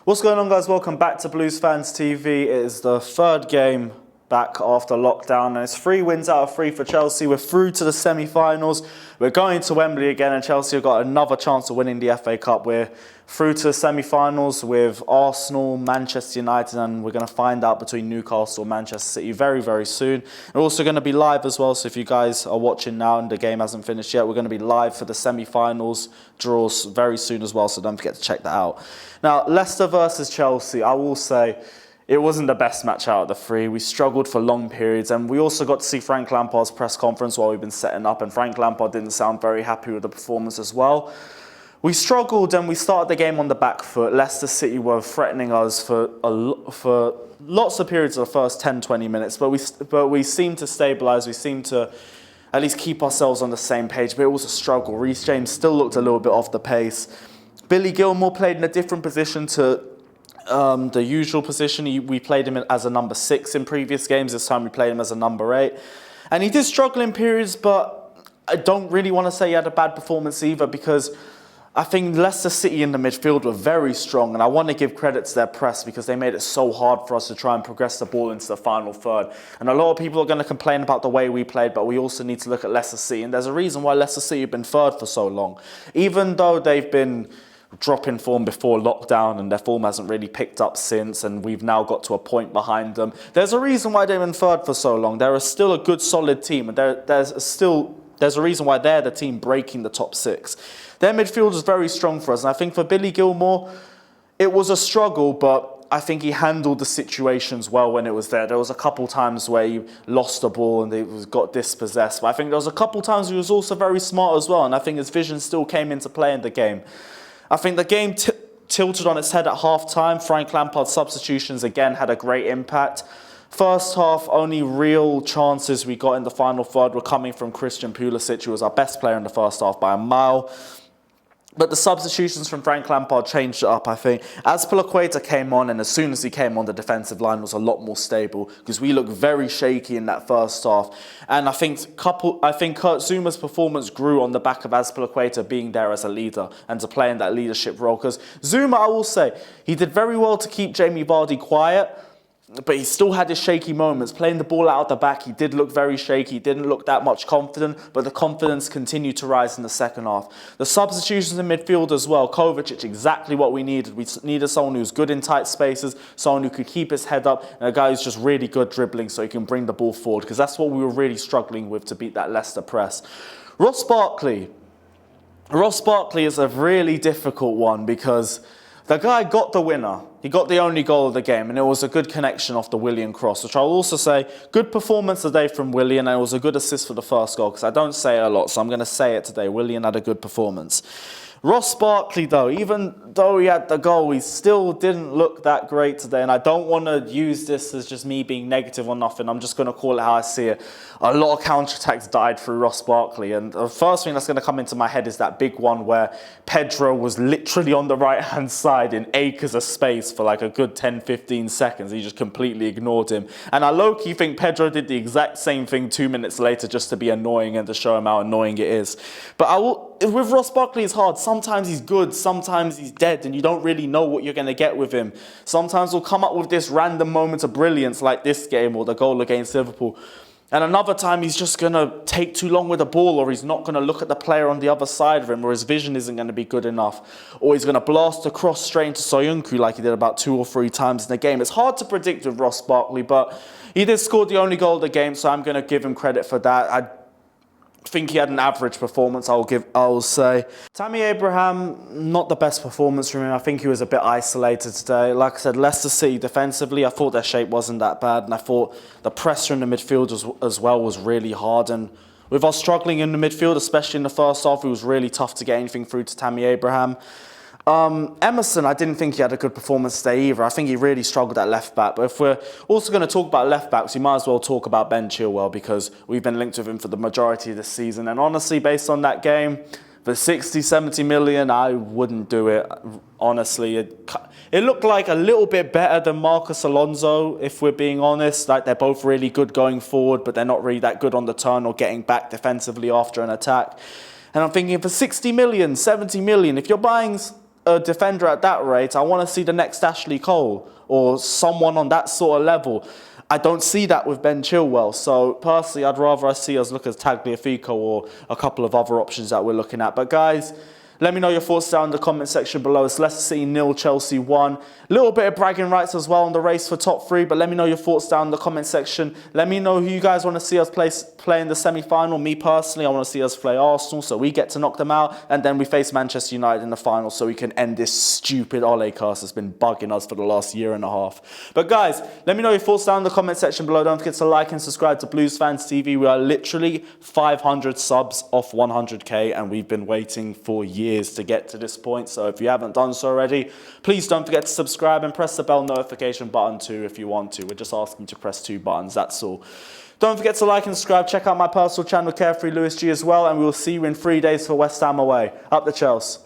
What's going on, guys? Welcome back to Blues Fans TV. It is the third game back after lockdown, and it's 3 wins out of 3 for Chelsea. We're through to the semi-finals. We're going to Wembley again, and Chelsea have got another chance of winning the FA Cup. We're through to the semi-finals with Arsenal, Manchester United, and we're going to find out between Newcastle and Manchester City very, very soon. We're also going to be live as well, so if you guys are watching now and the game hasn't finished yet, we're going to be live for the semi-finals draws very soon as well, so don't forget to check that out. Now, Leicester versus Chelsea, I will say, it wasn't the best match out of the 3. We struggled for long periods, and we also got to see Frank Lampard's press conference while we've been setting up, and Frank Lampard didn't sound very happy with the performance as well. We struggled, and we started the game on the back foot. Leicester City were threatening us for lots of periods of the first 10-20 minutes, but we seemed to stabilise. We seemed to at least keep ourselves on the same page, but it was a struggle. Reece James still looked a little bit off the pace. Billy Gilmour played in a different position to the usual position. We played him as a number 6 in previous games. This time we played him as a number 8. And he did struggle in periods, but I don't really want to say he had a bad performance either, because I think Leicester City in the midfield were very strong, and I want to give credit to their press because they made it so hard for us to try and progress the ball into the final third. And a lot of people are going to complain about the way we played, but we also need to look at Leicester City, and there's a reason why Leicester City have been third for so long. Even though they've been dropping form before lockdown and their form hasn't really picked up since, and we've now got to a point behind them. There's a reason why they've been third for so long. They're still a good solid team, and there's a reason why they're the team breaking the top 6. Their midfield is very strong for us, and I think for Billy Gilmour, it was a struggle, but I think he handled the situations well when it was there. There was a couple times where he lost the ball and he got dispossessed, but I think there was a couple times he was also very smart as well, and I think his vision still came into play in the game. I think the game tilted on its head at half-time. Frank Lampard's substitutions again had a great impact. First half, only real chances we got in the final third were coming from Christian Pulisic, who was our best player in the first half by a mile. But the substitutions from Frank Lampard changed it up, I think. Azpilicueta came on, and as soon as he came on, the defensive line was a lot more stable because we looked very shaky in that first half. And I think Kurt Zouma's performance grew on the back of Azpilicueta being there as a leader and to play in that leadership role. Because Zouma, I will say, he did very well to keep Jamie Vardy quiet, but he still had his shaky moments. Playing the ball out the back, he did look very shaky. He didn't look that much confident, but the confidence continued to rise in the second half. The substitutions in midfield as well. Kovacic, exactly what we needed. We needed someone who's good in tight spaces, someone who could keep his head up, and a guy who's just really good dribbling so he can bring the ball forward, because that's what we were really struggling with to beat that Leicester press. Ross Barkley is a really difficult one because the guy got the winner. He got the only goal of the game, and it was a good connection off the Willian cross, which I'll also say, good performance today from Willian, and it was a good assist for the first goal, because I don't say it a lot, so I'm going to say it today. Willian had a good performance. Ross Barkley, though, even though he had the goal, he still didn't look that great today, and I don't want to use this as just me being negative or nothing. I'm just going to call it how I see it. A lot of counter-attacks died through Ross Barkley, and the first thing that's going to come into my head is that big one where Pedro was literally on the right-hand side in acres of space for like a good 10-15 seconds. He just completely ignored him. And I low-key think Pedro did the exact same thing 2 minutes later just to be annoying and to show him how annoying it is. But with Ross Barkley, it's hard. Sometimes he's good, sometimes he's dead, and you don't really know what you're going to get with him. Sometimes he'll come up with this random moment of brilliance like this game or the goal against Liverpool. And another time he's just going to take too long with the ball, or he's not going to look at the player on the other side of him, or his vision isn't going to be good enough. Or he's going to blast across straight into Soyuncu like he did about 2 or 3 times in the game. It's hard to predict with Ross Barkley, but he did score the only goal of the game, so I'm going to give him credit for that. I think he had an average performance, I'll say. Tammy Abraham, not the best performance from him. I think he was a bit isolated today. Like I said, Leicester City defensively, I thought their shape wasn't that bad, and I thought the pressure in the midfield as well was really hard. And with us struggling in the midfield, especially in the first half, it was really tough to get anything through to Tammy Abraham. Emerson, I didn't think he had a good performance today either. I think he really struggled at left back. But if we're also going to talk about left backs, we might as well talk about Ben Chilwell, because we've been linked with him for the majority of the season. And honestly, based on that game, for 60, 70 million, I wouldn't do it. Honestly, it looked like a little bit better than Marcus Alonso, if we're being honest. Like, they're both really good going forward, but they're not really that good on the turn or getting back defensively after an attack. And I'm thinking, for 60 million, 70 million, if you're buying a defender at that rate, I want to see the next Ashley Cole or someone on that sort of level. I don't see that with Ben Chilwell. So personally, I'd rather see us look at Tagliafico or a couple of other options that we're looking at. But guys, let me know your thoughts down in the comment section below. It's Leicester City 0, Chelsea 1. A little bit of bragging rights as well in the race for top 3, but let me know your thoughts down in the comment section. Let me know who you guys want to see us play in the semi-final. Me personally, I want to see us play Arsenal so we get to knock them out, and then we face Manchester United in the final so we can end this stupid Ole curse that's been bugging us for the last year and a half. But guys, let me know your thoughts down in the comment section below. Don't forget to like and subscribe to Blues Fans TV. We are literally 500 subs off 100k, and we've been waiting for years to get to this point. So if you haven't done so already, please don't forget to subscribe and press the bell notification button too if you want to. We're just asking to press 2 buttons, that's all. Don't forget to like and subscribe. Check out my personal channel, Carefree Lewis G, as well, and we will see you in 3 days for West Ham away. Up the Chelsea.